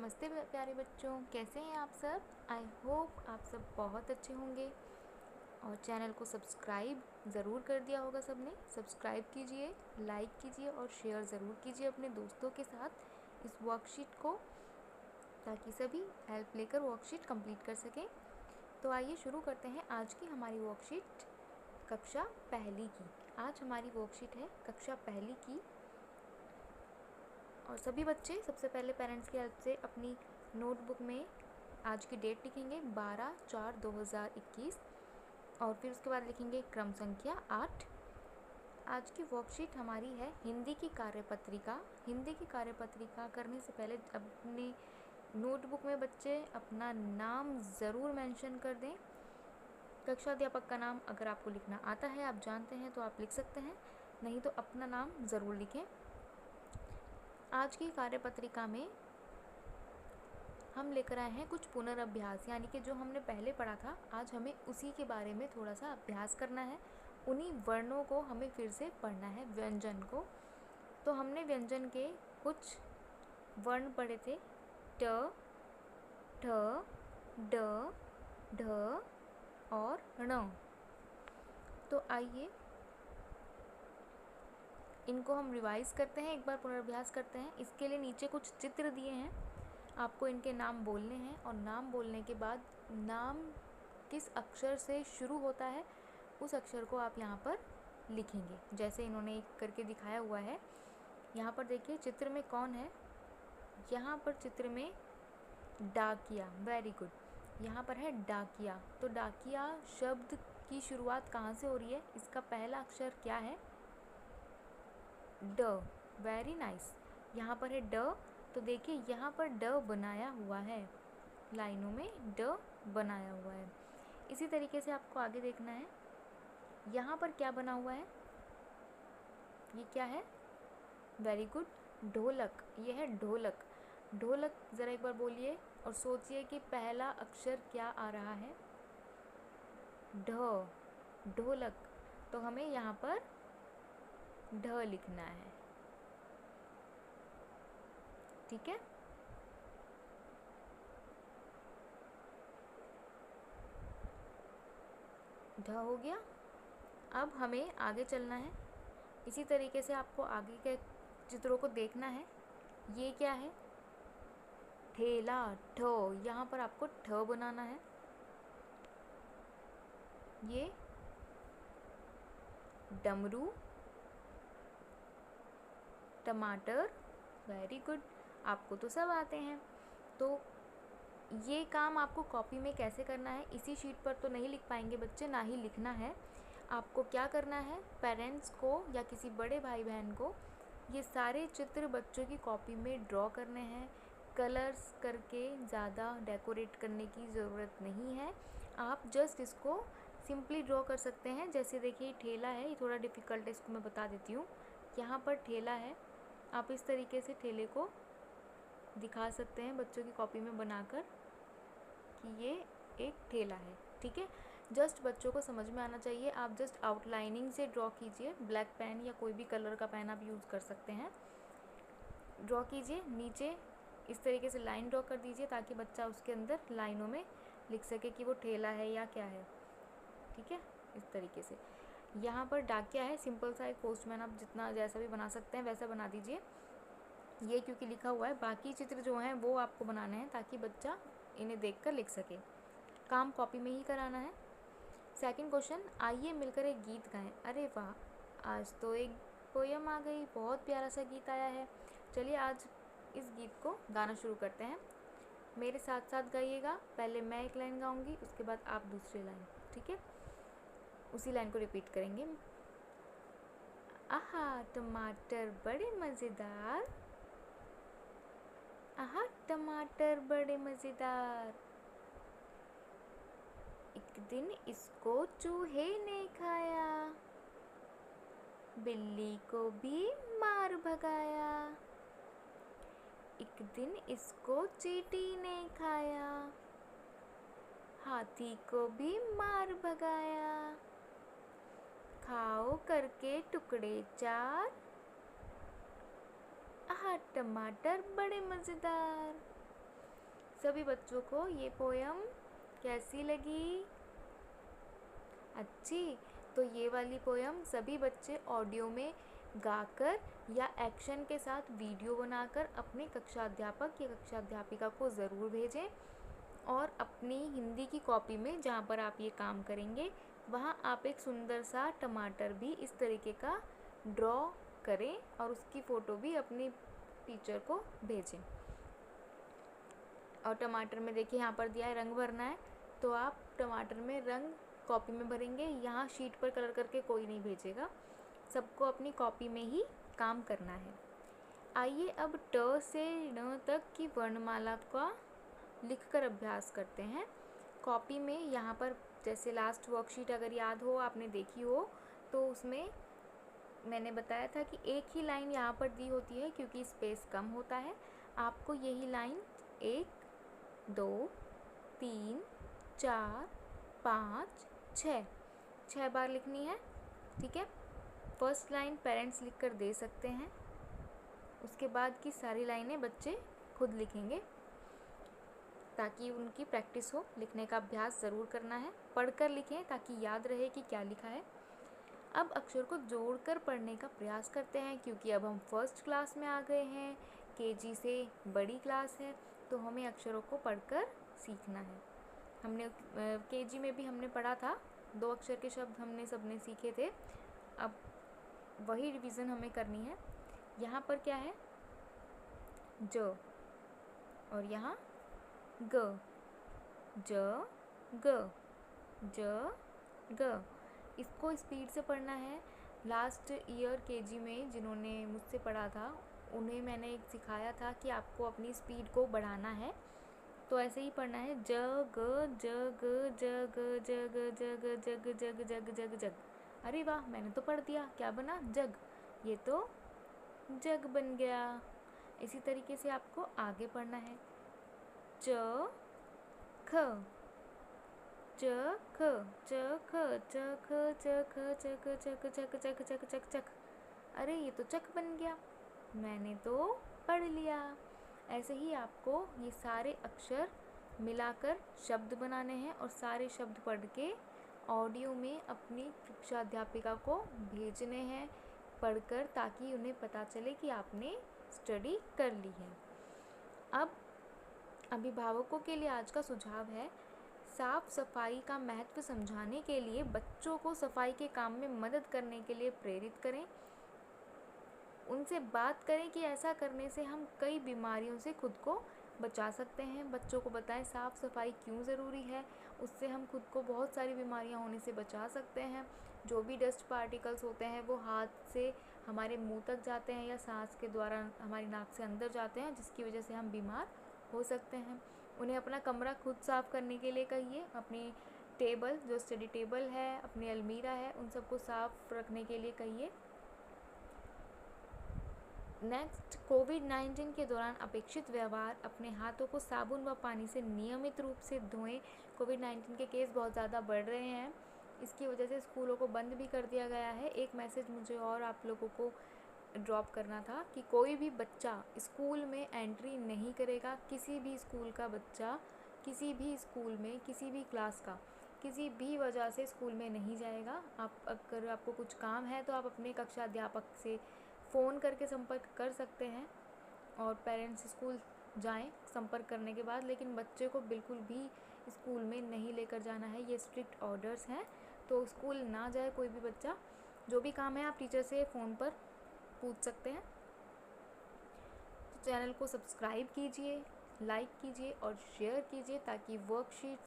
नमस्ते प्यारे बच्चों, कैसे हैं आप सब। आई होप आप सब बहुत अच्छे होंगे और चैनल को सब्सक्राइब ज़रूर कर दिया होगा सबने। सब्सक्राइब कीजिए, लाइक कीजिए और शेयर ज़रूर कीजिए अपने दोस्तों के साथ इस वर्कशीट को, ताकि सभी हेल्प लेकर वर्कशीट कंप्लीट कर सकें। तो आइए शुरू करते हैं आज की हमारी वर्कशीट कक्षा पहली की। आज हमारी वर्कशीट है कक्षा पहली की और सभी बच्चे सबसे पहले पेरेंट्स की हेल्प से अपनी नोटबुक में आज की डेट लिखेंगे 12/4/2021 और फिर उसके बाद लिखेंगे क्रम संख्या 8। आज की वर्कशीट हमारी है हिंदी की कार्यपत्रिका। हिंदी की कार्यपत्रिका करने से पहले अपने नोटबुक में बच्चे अपना नाम ज़रूर मेंशन कर दें। कक्षा अध्यापक का नाम अगर आपको लिखना आता है, आप जानते हैं, तो आप लिख सकते हैं, नहीं तो अपना नाम ज़रूर लिखें। आज की कार्यपत्रिका में हम लेकर आए हैं कुछ पुनर्अभ्यास, यानी कि जो हमने पहले पढ़ा था आज हमें उसी के बारे में थोड़ा सा अभ्यास करना है। उन्हीं वर्णों को हमें फिर से पढ़ना है, व्यंजन को। तो हमने व्यंजन के कुछ वर्ण पढ़े थे, ट, ठ, ड, ढ और ण। तो आइए इनको हम रिवाइज करते हैं, एक बार पुनर्अभ्यास करते हैं। इसके लिए नीचे कुछ चित्र दिए हैं, आपको इनके नाम बोलने हैं और नाम बोलने के बाद नाम किस अक्षर से शुरू होता है उस अक्षर को आप यहाँ पर लिखेंगे, जैसे इन्होंने एक करके दिखाया हुआ है। यहाँ पर देखिए चित्र में कौन है, यहाँ पर चित्र में डाकिया, वेरी गुड। यहाँ पर है डाकिया। तो डाकिया शब्द की शुरुआत कहाँ से हो रही है, इसका पहला अक्षर क्या है, ड, वेरी नाइस। यहाँ पर है ड, तो देखिए यहाँ पर ड बनाया हुआ है, लाइनों में ड बनाया हुआ है। इसी तरीके से आपको आगे देखना है, यहाँ पर क्या बना हुआ है, ये क्या है, वेरी गुड, ढोलक। ये है ढोलक। ढोलक ज़रा एक बार बोलिए और सोचिए कि पहला अक्षर क्या आ रहा है, ढ, ढोलक। तो हमें यहाँ पर ढ लिखना है, ठीक है। ढ हो गया। अब हमें आगे चलना है, इसी तरीके से आपको आगे के चित्रों को देखना है। ये क्या है, ठेला, ठ, यहाँ पर आपको ठ बनाना है। ये डमरू, टमाटर, वेरी गुड, आपको तो सब आते हैं। तो ये काम आपको कॉपी में कैसे करना है, इसी शीट पर तो नहीं लिख पाएंगे बच्चे, ना ही लिखना है। आपको क्या करना है, पेरेंट्स को या किसी बड़े भाई बहन को ये सारे चित्र बच्चों की कॉपी में ड्रॉ करने हैं। कलर्स करके ज़्यादा डेकोरेट करने की ज़रूरत नहीं है, आप जस्ट इसको सिंपली ड्रॉ कर सकते हैं। जैसे देखिए ठेला है, ये थोड़ा डिफ़िकल्ट है, इसको मैं बता देती हूँ। यहाँ पर ठेला है, आप इस तरीके से ठेले को दिखा सकते हैं बच्चों की कॉपी में बनाकर कि ये एक ठेला है, ठीक है। जस्ट बच्चों को समझ में आना चाहिए, आप जस्ट आउटलाइनिंग से ड्रॉ कीजिए। ब्लैक पेन या कोई भी कलर का पेन आप यूज़ कर सकते हैं। ड्रॉ कीजिए, नीचे इस तरीके से लाइन ड्रॉ कर दीजिए ताकि बच्चा उसके अंदर लाइनों में लिख सके कि वो ठेला है या क्या है, ठीक है। इस तरीके से यहाँ पर डाकिया है, सिंपल सा एक पोस्टमैन, आप जितना जैसा भी बना सकते हैं वैसा बना दीजिए। ये क्योंकि लिखा हुआ है, बाकी चित्र जो हैं वो आपको बनाने हैं ताकि बच्चा इन्हें देखकर लिख सके। काम कॉपी में ही कराना है। सेकंड क्वेश्चन, आइए मिलकर एक गीत गाएं। अरे वाह, आज तो एक पोयम आ गई, बहुत प्यारा सा गीत आया है। चलिए आज इस गीत को गाना शुरू करते हैं। मेरे साथ साथ गाइएगा, पहले मैं एक लाइन गाऊंगी, उसके बाद आप दूसरी लाइन, ठीक है। उसी लाइन को रिपीट करेंगे। आहा टमाटर बड़े मज़ेदार, आहा टमाटर बड़े मज़ेदार, एक दिन इसको चूहे ने खाया, बिल्ली को भी मार भगाया। एक दिन इसको चींटी ने खाया, हाथी को भी मार भगाया। खाओ करके टुकड़े चार, आहा टमाटर बड़े मज़ेदार। सभी बच्चों को ये पोयम कैसी लगी? अच्छी। तो ये वाली पोयम सभी बच्चे ऑडियो में गाकर या एक्शन के साथ वीडियो बनाकर अपने कक्षाध्यापक या कक्षाध्यापिका को ज़रूर भेजें। और अपनी हिंदी की कॉपी में जहाँ पर आप ये काम करेंगे वहाँ आप एक सुंदर सा टमाटर भी इस तरीके का ड्रॉ करें और उसकी फ़ोटो भी अपनी टीचर को भेजें। और टमाटर में देखिए यहाँ पर दिया है रंग भरना है, तो आप टमाटर में रंग कॉपी में भरेंगे। यहाँ शीट पर कलर करके कोई नहीं भेजेगा, सबको अपनी कॉपी में ही काम करना है। आइए अब ट से ण तक की वर्णमाला का लिखकर अभ्यास करते हैं। कॉपी में यहाँ पर जैसे लास्ट वर्कशीट अगर याद हो, आपने देखी हो, तो उसमें मैंने बताया था कि एक ही लाइन यहाँ पर दी होती है क्योंकि स्पेस कम होता है। आपको यही लाइन 1 2 3 4 5 6 बार लिखनी है। ठीक है। फर्स्ट लाइन पेरेंट्स लिखकर दे सकते हैं, उसके बाद की सारी लाइनें बच्चे खुद लिखेंगे ताकि उनकी प्रैक्टिस हो। लिखने का अभ्यास ज़रूर करना है, पढ़कर लिखें ताकि याद रहे कि क्या लिखा है। अब अक्षर को जोड़कर पढ़ने का प्रयास करते हैं क्योंकि अब हम फर्स्ट क्लास में आ गए हैं, केजी से बड़ी क्लास है, तो हमें अक्षरों को पढ़कर सीखना है। हमने केजी में भी हमने पढ़ा था, 2 अक्षर के शब्द हमने सबने सीखे थे। अब वही रिवीजन हमें करनी है। यहाँ पर क्या है? ज और यहाँ ग, ज ग ज ग। इसको स्पीड से पढ़ना है। लास्ट ईयर केजी में जिन्होंने मुझसे पढ़ा था उन्हें मैंने एक सिखाया था कि आपको अपनी स्पीड को बढ़ाना है, तो ऐसे ही पढ़ना है। ज ग ज ग ज ग ज ग ज ग जग जग जग जग जग। अरे वाह, मैंने तो पढ़ दिया। क्या बना? जग। ये तो जग बन गया। इसी तरीके से आपको आगे पढ़ना है। च ख च ख च ख च ख च ख चक चक चक चक चक चक चक। अरे ये तो चक बन गया, मैंने तो पढ़ लिया। ऐसे ही आपको ये सारे अक्षर मिलाकर शब्द बनाने हैं और सारे शब्द पढ़ के ऑडियो में अपनी कक्षा अध्यापिका को भेजने हैं पढ़कर, ताकि उन्हें पता चले कि आपने स्टडी कर ली है। अब अभिभावकों के लिए आज का सुझाव है, साफ सफाई का महत्व समझाने के लिए बच्चों को सफाई के काम में मदद करने के लिए प्रेरित करें। उनसे बात करें कि ऐसा करने से हम कई बीमारियों से खुद को बचा सकते हैं। बच्चों को बताएं साफ़ सफाई क्यों ज़रूरी है, उससे हम खुद को बहुत सारी बीमारियां होने से बचा सकते हैं। जो भी डस्ट पार्टिकल्स होते हैं वो हाथ से हमारे मुंह तक जाते हैं या सांस के द्वारा हमारी नाक से अंदर जाते हैं, जिसकी वजह से हम बीमार हो सकते हैं। उन्हें अपना कमरा खुद साफ़ करने के लिए कहिए। अपनी टेबल, जो स्टडी टेबल है, अपनी अलमीरा है, उन सबको साफ़ रखने के लिए कहिए। नेक्स्ट, कोविड-19 के दौरान अपेक्षित व्यवहार, अपने हाथों को साबुन व पानी से नियमित रूप से धोएं। कोविड-19 के केस बहुत ज़्यादा बढ़ रहे हैं, इसकी वजह से स्कूलों को बंद भी कर दिया गया है। एक मैसेज मुझे और आप लोगों को ड्रॉप करना था कि कोई भी बच्चा स्कूल में एंट्री नहीं करेगा। किसी भी स्कूल का बच्चा किसी भी स्कूल में किसी भी क्लास का किसी भी वजह से स्कूल में नहीं जाएगा। अगर आपको कुछ काम है तो आप अपने कक्षा अध्यापक से फ़ोन करके संपर्क कर सकते हैं और पेरेंट्स स्कूल जाएं संपर्क करने के बाद, लेकिन बच्चे को बिल्कुल भी स्कूल में नहीं लेकर जाना है। ये स्ट्रिक्ट ऑर्डर्स हैं, तो स्कूल ना जाए कोई भी बच्चा। जो भी काम है आप टीचर से फ़ोन पर पूछ सकते हैं। तो चैनल को सब्सक्राइब कीजिए, लाइक कीजिए और शेयर कीजिए ताकि वर्कशीट